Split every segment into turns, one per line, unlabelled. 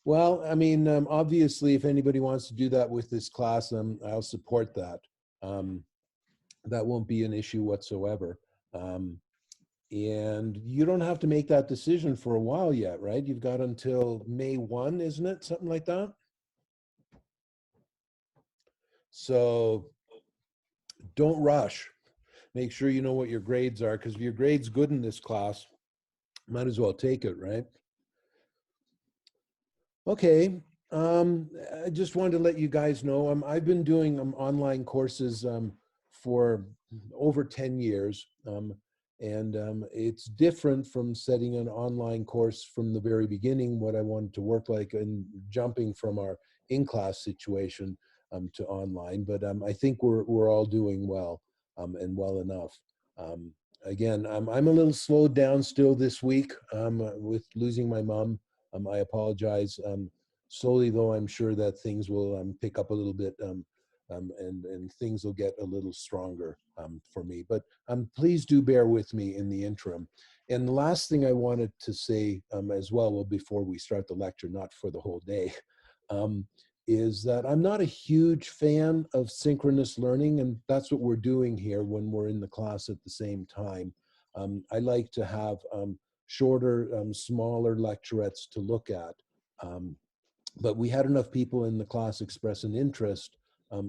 Well, I mean, obviously, if anybody wants to do that with this class, I'll support that. Um, that won't be an issue whatsoever. Um, and you don't have to make that decision for a while yet, right? You've got until May 1, isn't it? Something like that. So don't rush. Make sure you know what your grades are, because if your grade's good in this class, might as well take it, right? Okay. I just wanted to let you guys know I've been doing online courses for over 10 years. And it's different from setting an online course from the very beginning, what I wanted to work like, and jumping from our in-class situation to online. But I think we're all doing well and well enough. Um, Again, I'm a little slowed down still this week with losing my mom. I apologize. Slowly, though, I'm sure that things will pick up a little bit, and things will get a little stronger for me. But please do bear with me in the interim. And the last thing I wanted to say as well, before we start the lecture, not for the whole day, um, is that I'm not a huge fan of synchronous learning, and that's what we're doing here when we're in the class at the same time. I like to have shorter, smaller lecturettes to look at. Um, but we had enough people in the class express an interest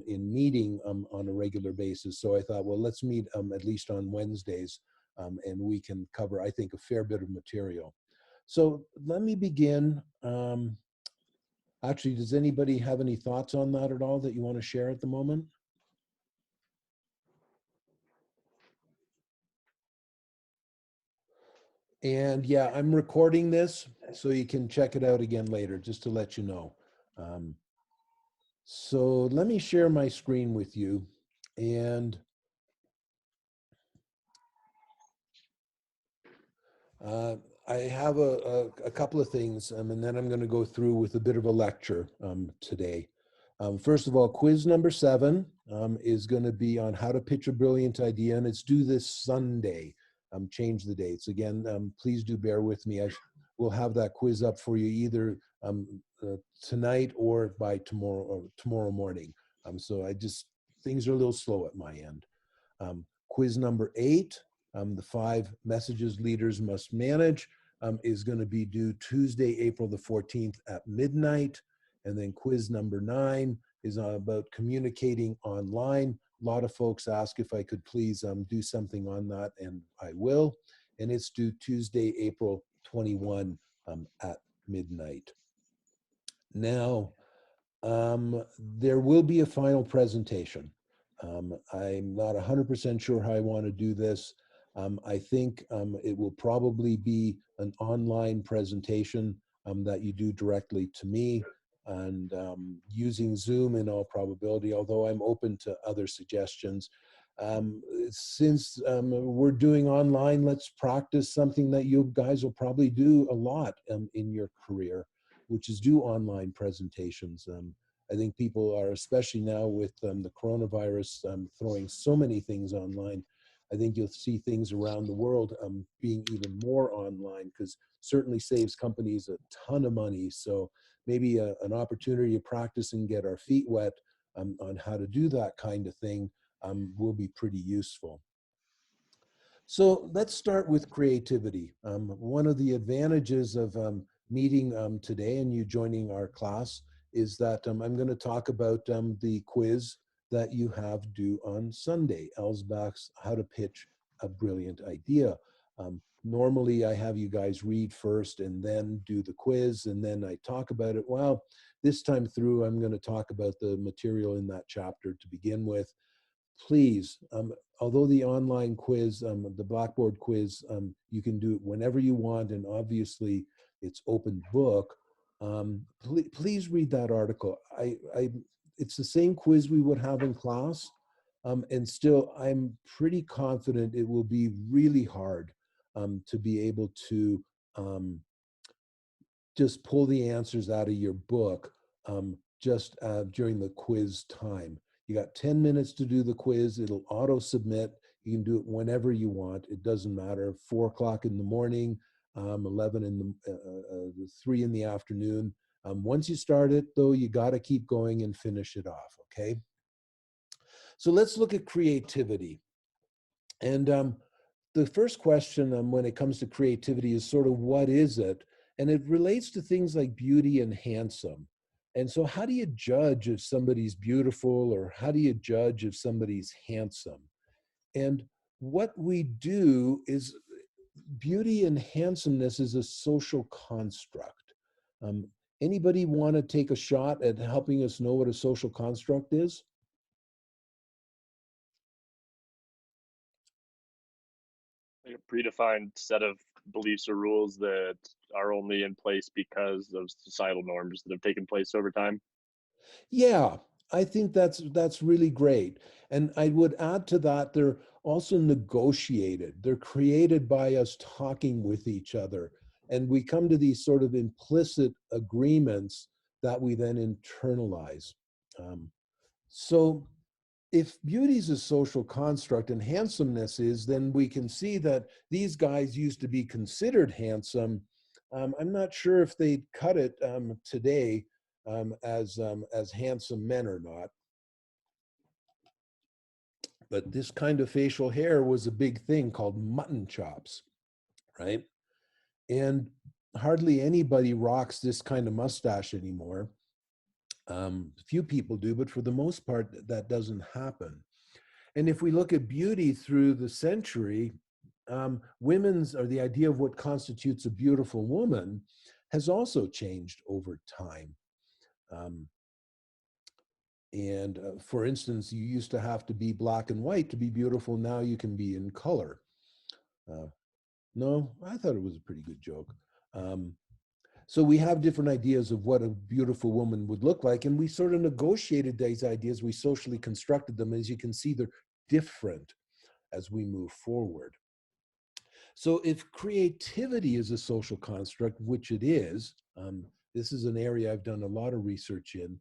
in meeting on a regular basis. So I thought, well, let's meet at least on Wednesdays, and we can cover, I think, a fair bit of material. So let me begin. Actually, does anybody have any thoughts on that at all that you want to share at the moment? And yeah, I'm recording this so you can check it out again later, just to let you know. Um, so let me share my screen with you. And uh, I have a couple of things, and then I'm going to go through with a bit of a lecture today. First of all, quiz number 7 is going to be on how to pitch a brilliant idea, and it's due this Sunday. Change the dates. Again, please do bear with me. We'll have that quiz up for you either tonight or by tomorrow morning. So things are a little slow at my end. Quiz number 8, the 5 messages leaders must manage, is going to be due Tuesday, April the 14th at midnight. And then quiz number 9 is about communicating online. A lot of folks ask if I could please do something on that, and I will. And it's due Tuesday, April 21 at midnight. Now, there will be a final presentation. I'm not 100% sure how I want to do this. I think it will probably be an online presentation that you do directly to me, and using Zoom in all probability, although I'm open to other suggestions. Since we're doing online, let's practice something that you guys will probably do a lot in your career, which is do online presentations. I think people are, especially now with the coronavirus throwing so many things online, I think you'll see things around the world being even more online, because certainly saves companies a ton of money. So maybe an opportunity to practice and get our feet wet on how to do that kind of thing will be pretty useful. So let's start with creativity. One of the advantages of meeting today and you joining our class is that I'm going to talk about the quiz that you have due on Sunday, Ellsbach's How to Pitch a Brilliant Idea. Normally, I have you guys read first and then do the quiz, and then I talk about it. Well, this time through, I'm going to talk about the material in that chapter to begin with. Please, although the online quiz, the Blackboard quiz, you can do it whenever you want, and obviously it's open book. Please read that article. It's the same quiz we would have in class, and still I'm pretty confident it will be really hard to be able to just pull the answers out of your book just during the quiz time. You got 10 minutes to do the quiz. It'll auto submit. You can do it whenever you want. It doesn't matter. 4 o'clock in the morning, 11 in the 3 in the afternoon. Once you start it, though, you got to keep going and finish it off, okay? So let's look at creativity. And the first question when it comes to creativity is sort of what is it? And it relates to things like beauty and handsome. And so, how do you judge if somebody's beautiful, or how do you judge if somebody's handsome? And what we do is, beauty and handsomeness is a social construct. Um, Anybody want to take a shot at helping us know what a social construct is?
Like a predefined set of beliefs or rules that are only in place because of societal norms that have taken place over time.
Yeah, I think that's really great. And I would add to that, they're also negotiated. They're created by us talking with each other. And we come to these sort of implicit agreements that we then internalize. Um, so if beauty is a social construct and handsomeness is, then we can see that these guys used to be considered handsome. I'm not sure if they'd cut it today as handsome men or not, but this kind of facial hair was a big thing called mutton chops, right? And hardly anybody rocks this kind of mustache anymore. Few people do, but for the most part, that doesn't happen. And if we look at beauty through the century, women's, or the idea of what constitutes a beautiful woman, has also changed over time. Um, and for instance, you used to have to be black and white to be beautiful. Now you can be in color. Uh, no, I thought it was a pretty good joke. Um, so we have different ideas of what a beautiful woman would look like, and we sort of negotiated these ideas. We socially constructed them. As you can see, they're different as we move forward. So if creativity is a social construct, which it is, this is an area I've done a lot of research in,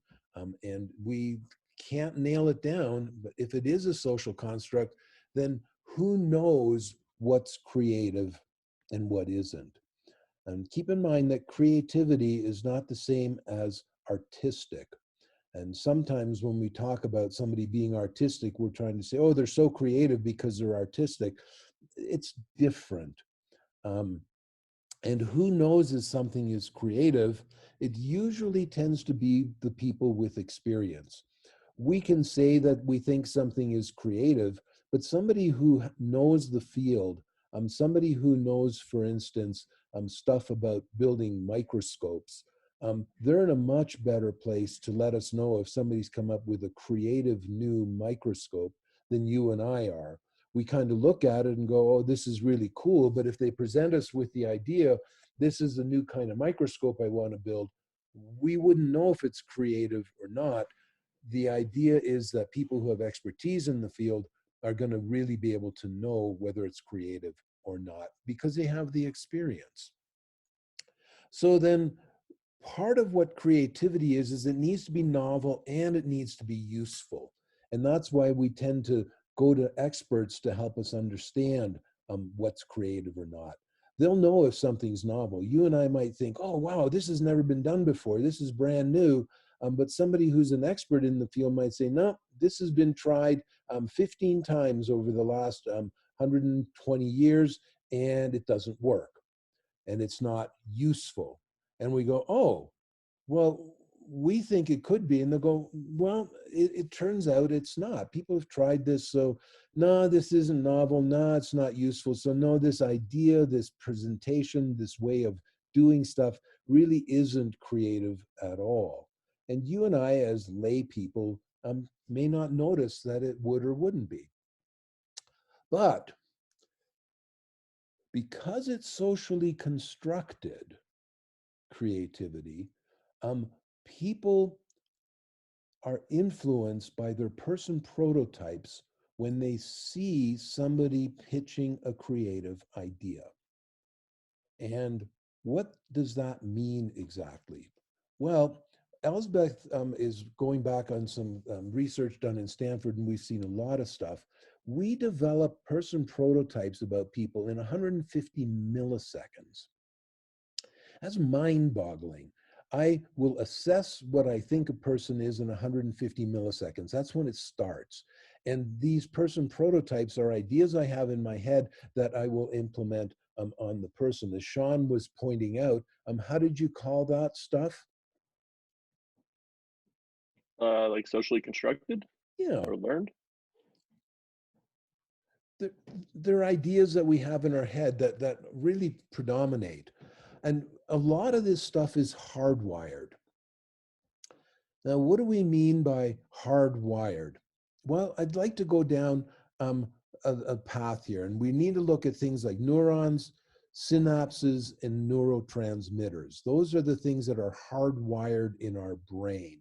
and we can't nail it down, but if it is a social construct, then who knows what's creative and what isn't? And keep in mind that creativity is not the same as artistic. And sometimes when we talk about somebody being artistic, we're trying to say, oh, they're so creative because they're artistic. It's different. Um, and who knows if something is creative? It usually tends to be the people with experience. We can say that we think something is creative, but somebody who knows the field, somebody who knows, for instance, stuff about building microscopes, they're in a much better place to let us know if somebody's come up with a creative new microscope than you and I are. We kind of look at it and go, oh, this is really cool. But if they present us with the idea, this is a new kind of microscope I want to build, we wouldn't know if it's creative or not. The idea is that people who have expertise in the field are going to really be able to know whether it's creative or not because they have the experience. So then part of what creativity is it needs to be novel and it needs to be useful. And that's why we tend to go to experts to help us understand what's creative or not. They'll know if something's novel. You and I might think, oh, wow, this has never been done before. This is brand new. But somebody who's an expert in the field might say, no, this has been tried 15 times over the last 120 years, and it doesn't work, and it's not useful. And we go, oh, well, we think it could be. And they'll go, well, it turns out it's not. People have tried this. So, no, this isn't novel. No, it's not useful. So, no, this idea, this presentation, this way of doing stuff really isn't creative at all. And you and I, as lay people, may not notice that it would or wouldn't be. But because it's socially constructed, creativity, um, people are influenced by their person prototypes when they see somebody pitching a creative idea. And what does that mean exactly? Well, Elsbeth is going back on some research done in Stanford, and we've seen a lot of stuff. We develop person prototypes about people in 150 milliseconds. That's mind boggling. I will assess what I think a person is in 150 milliseconds. That's when it starts. And these person prototypes are ideas I have in my head that I will implement on the person. As Sean was pointing out, how did you call that stuff?
Like socially constructed
Yeah,
or learned.
they're, they're ideas that we have in our head that really predominate. And a lot of this stuff is hardwired. Now, what do we mean by hardwired? Well, I'd like to go down um, a path here, and we need to look at things like neurons, synapses, and neurotransmitters. Those are the things that are hardwired in our brain.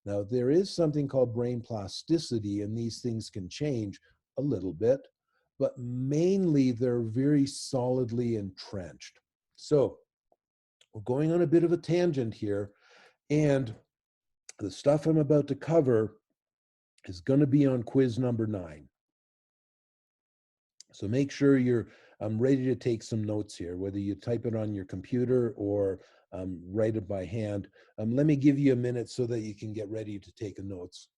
Now, there is something called brain plasticity, and these things can change a little bit, but mainly they're very solidly entrenched. So, we're going on a bit of a tangent here, and the stuff I'm about to cover is going to be on quiz number 9. So make sure you're ready to take some notes here, whether you type it on your computer or write it by hand. Let me give you a minute so that you can get ready to take notes.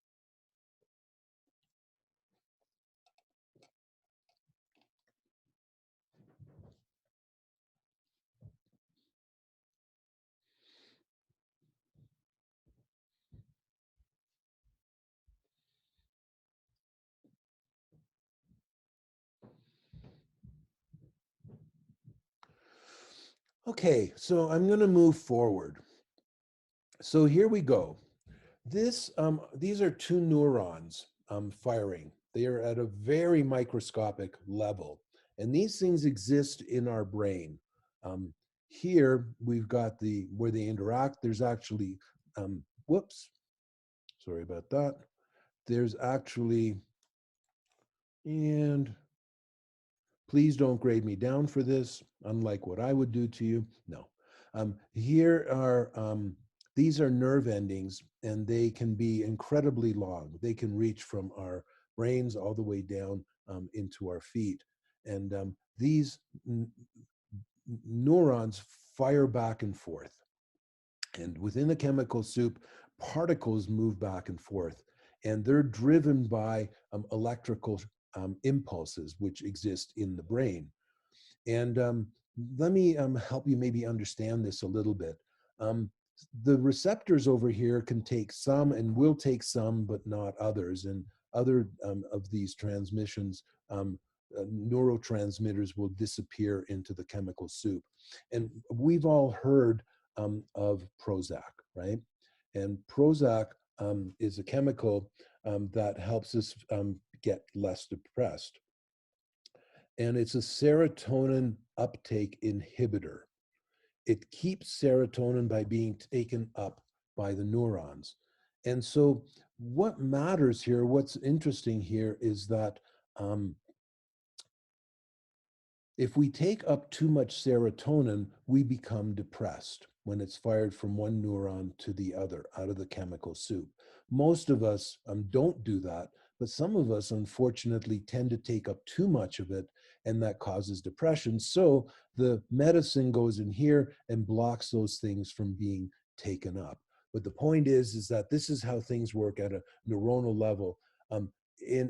Okay, so I'm going to move forward. So here we go. These are two neurons firing. They are at a very microscopic level, and these things exist in our brain. Um, Here we've got where they interact. There's actually, whoops, sorry about that. There's actually, and please don't grade me down for this, unlike what I would do to you. No. Here are, these are nerve endings, and they can be incredibly long. They can reach from our brains all the way down into our feet. And these neurons fire back and forth. And within the chemical soup, particles move back and forth, and they're driven by electrical impulses which exist in the brain. And let me help you maybe understand this a little bit. Um, the receptors over here can take some and will take some, but not others. And other of these transmissions, neurotransmitters will disappear into the chemical soup. And we've all heard of Prozac, right? And Prozac is a chemical that helps us get less depressed. And it's a serotonin uptake inhibitor. It keeps serotonin by being taken up by the neurons. And so, what matters here, what's interesting here, is that if we take up too much serotonin, we become depressed when it's fired from one neuron to the other out of the chemical soup. Most of us don't do that, but some of us unfortunately tend to take up too much of it, and that causes depression. So the medicine goes in here and blocks those things from being taken up. But the point is that this is how things work at a neuronal level. And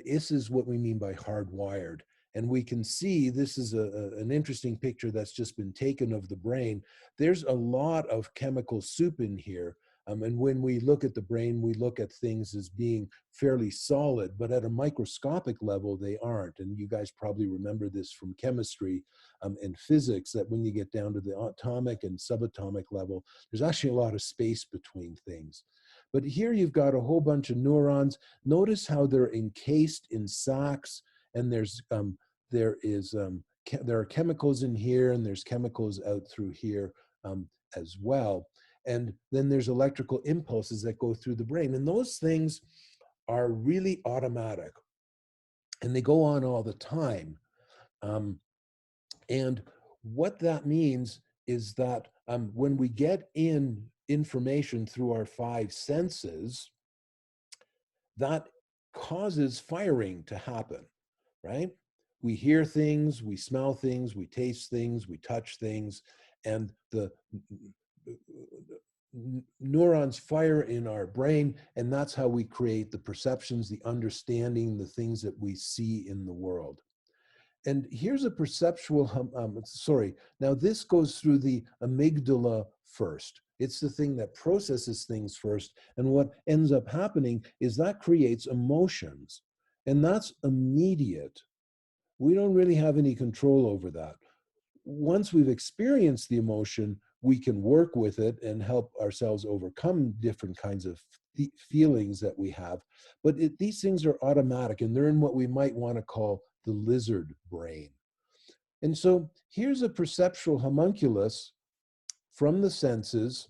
this is what we mean by hardwired. And we can see this is an interesting picture that's just been taken of the brain. There's a lot of chemical soup in here. And when we look at the brain, we look at things as being fairly solid, but at a microscopic level, they aren't. And you guys probably remember this from chemistry and physics, that when you get down to the atomic and subatomic level, there's actually a lot of space between things. But here you've got a whole bunch of neurons. Notice how they're encased in sacs, and there are chemicals in here, and there's chemicals out through here as well. And then there's electrical impulses that go through the brain, and those things are really automatic, and they go on all the time. And what that means is that when we get in information through our 5 senses, that causes firing to happen, right? We hear things, we smell things, we taste things, we touch things, and neurons fire in our brain, and that's how we create the perceptions, the understanding, the things that we see in the world. And here's a perceptual, sorry, now this goes through the amygdala first. It's the thing that processes things first. And what ends up happening is that creates emotions. And that's immediate. We don't really have any control over that. Once we've experienced the emotion, we can work with it and help ourselves overcome different kinds of feelings that we have. But these things are automatic, and they're in what we might want to call the lizard brain. And so here's a perceptual homunculus from the senses,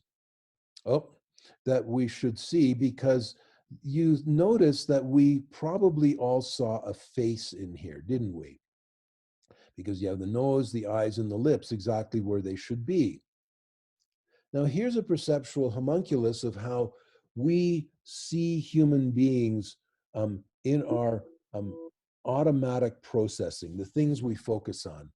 that we should see, because you notice that we probably all saw a face in here, didn't we? Because you have the nose, the eyes, and the lips exactly where they should be. Now, here's a perceptual homunculus of how we see human beings in our automatic processing, the things we focus on.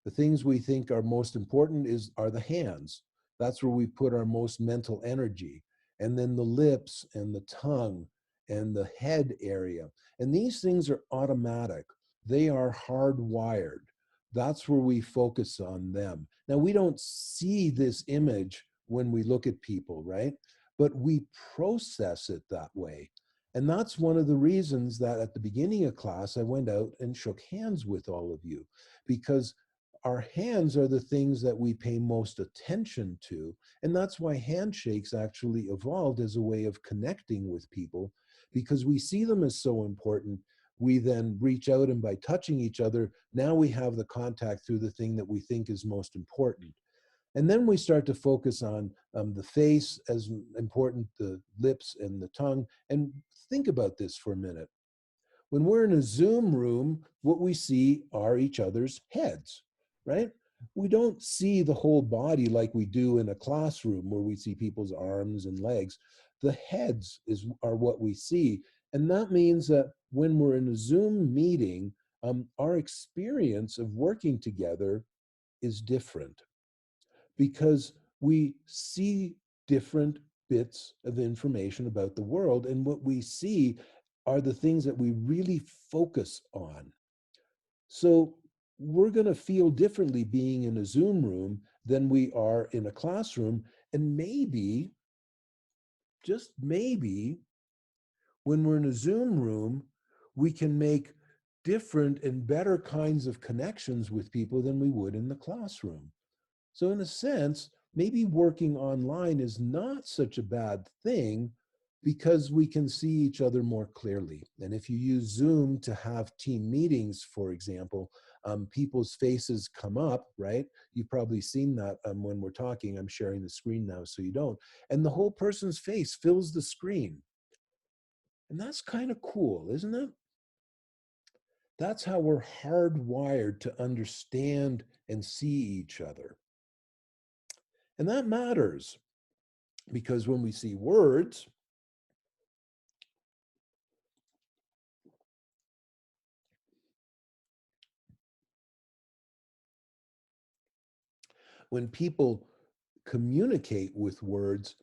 The things we think are most important are the hands. That's where we put our most mental energy. And then the lips and the tongue and the head area. And these things are automatic. They are hardwired. That's where we focus on them. Now, we don't see this image when we look at people, right? But we process it that way. And that's one of the reasons that at the beginning of class, I went out and shook hands with all of you, because our hands are the things that we pay most attention to. And that's why handshakes actually evolved as a way of connecting with people, because we see them as so important. We then reach out, and by touching each other, now we have the contact through the thing that we think is most important. And then we start to focus on the face as important, the lips and the tongue. And think about this for a minute. When we're in a Zoom room, what we see are each other's heads, right? We don't see the whole body like we do in a classroom where we see people's arms and legs. The heads are what we see. And that means that when we're in a Zoom meeting, our experience of working together is different, because we see different bits of information about the world, and what we see are the things that we really focus on. So we're going to feel differently being in a Zoom room than we are in a classroom. And maybe, just maybe, when we're in a Zoom room, we can make different and better kinds of connections with people than we would in the classroom. So in a sense, maybe working online is not such a bad thing, because we can see each other more clearly. And if you use Zoom to have team meetings, for example, people's faces come up, right? You've probably seen that when we're talking. I'm sharing the screen now so you don't. And the whole person's face fills the screen. And that's kind of cool, isn't it? That's how we're hardwired to understand and see each other. And that matters, because when we see words, when people communicate with words,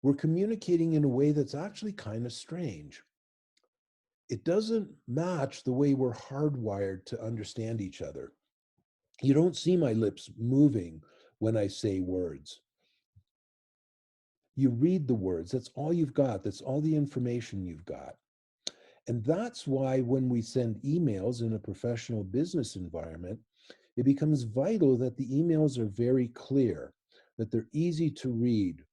we're communicating in a way that's actually kind of strange. It doesn't match the way we're hardwired to understand each other. You don't see my lips moving when I say words. You read the words. That's all you've got. That's all the information you've got. And that's why when we send emails in a professional business environment, it becomes vital that the emails are very clear, that they're easy to read,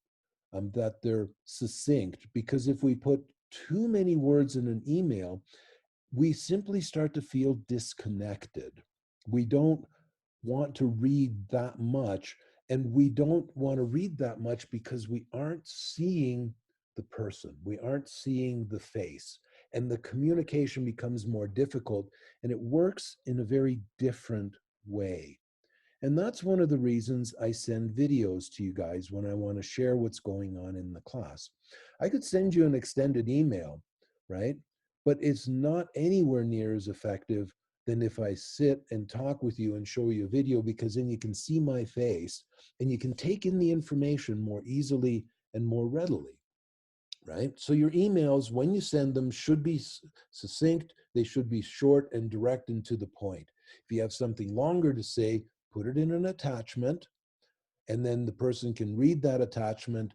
that they're succinct. Because if we put too many words in an email, we simply start to feel disconnected. We don't want to read that much, and we don't want to read that much because we aren't seeing the person, we aren't seeing the face, and the communication becomes more difficult, and it works in a very different way. And that's one of the reasons I send videos to you guys when I want to share what's going on in the class. I could send you an extended email, right? But it's not anywhere near as effective than if I sit and talk with you and show you a video, because then you can see my face and you can take in the information more easily and more readily, right? So your emails, when you send them, should be succinct. They should be short and direct and to the point. If you have something longer to say, put it in an attachment, and then the person can read that attachment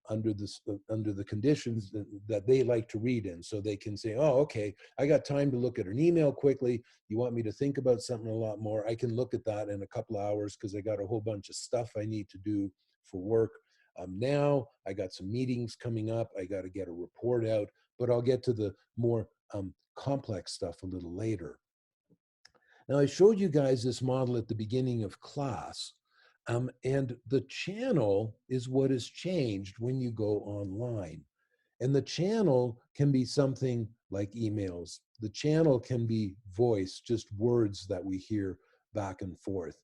under the conditions that they like to read in. So they can say, oh, okay, I got time to look at an email quickly. You want me to think about something a lot more? I can look at that in a couple of hours because I got a whole bunch of stuff I need to do for work. Now I got some meetings coming up. I got to get a report out, but I'll get to the more complex stuff a little later. Now, I showed you guys this model at the beginning of class, and the channel is what has changed when you go online. And the channel can be something like emails. The channel can be voice, just words that we hear back and forth.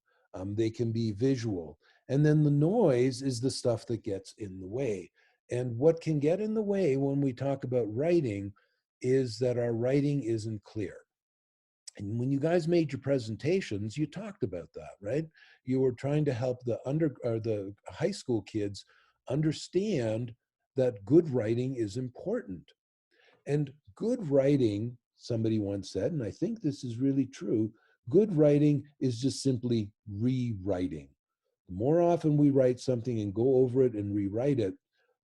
They can be visual. And then the noise is the stuff that gets in the way. And what can get in the way when we talk about writing is that our writing isn't clear. And when you guys made your presentations, you talked about that, right? You were trying to help the high school kids understand that good writing is important. And good writing, somebody once said, and I think this is really true, good writing is just simply rewriting. The more often we write something and go over it and rewrite it,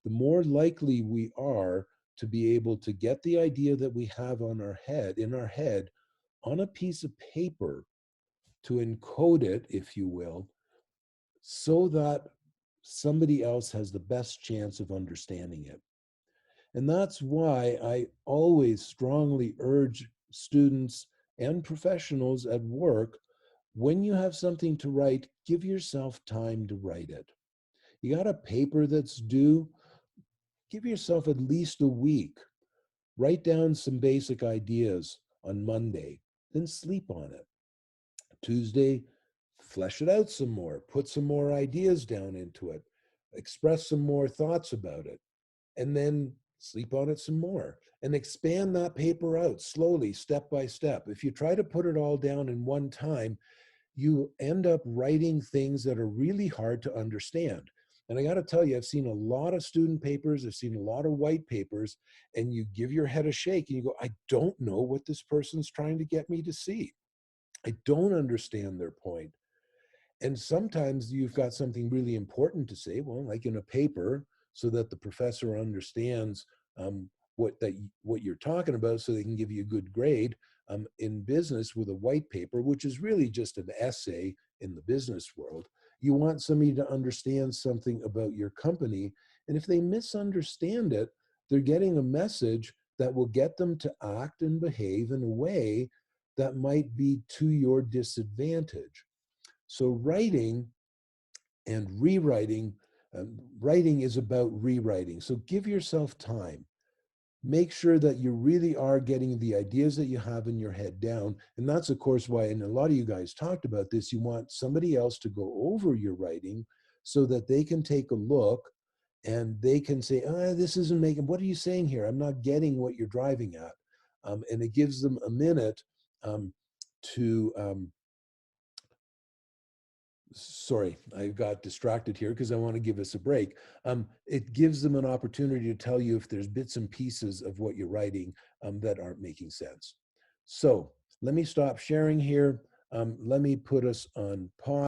the more likely we are to be able to get the idea that we have in our head on a piece of paper, to encode it, if you will, so that somebody else has the best chance of understanding it. And that's why I always strongly urge students and professionals at work, when you have something to write, give yourself time to write it. You got a paper that's due, give yourself at least a week. Write down some basic ideas on Monday, then sleep on it. Tuesday, flesh it out some more, put some more ideas down into it, express some more thoughts about it, and then sleep on it some more and expand that paper out slowly, step by step. If you try to put it all down in one time, you end up writing things that are really hard to understand. And I got to tell you, I've seen a lot of student papers, I've seen a lot of white papers, and you give your head a shake and you go, I don't know what this person's trying to get me to see. I don't understand their point. And sometimes you've got something really important to say, well, like in a paper, so that the professor understands what you're talking about, so they can give you a good grade. In business, with a white paper, which is really just an essay in the business world, you want somebody to understand something about your company. And if they misunderstand it, they're getting a message that will get them to act and behave in a way that might be to your disadvantage. So writing and rewriting, writing is about rewriting. So give yourself time. Make sure that you really are getting the ideas that you have in your head down. And that's, of course, why, and a lot of you guys talked about this, you want somebody else to go over your writing so that they can take a look and they can say, this isn't making, what are you saying here? I'm not getting what you're driving at. And it gives them a minute to sorry, I got distracted here because I want to give us a break. It gives them an opportunity to tell you if there's bits and pieces of what you're writing that aren't making sense. So let me stop sharing here. Let me put us on pause.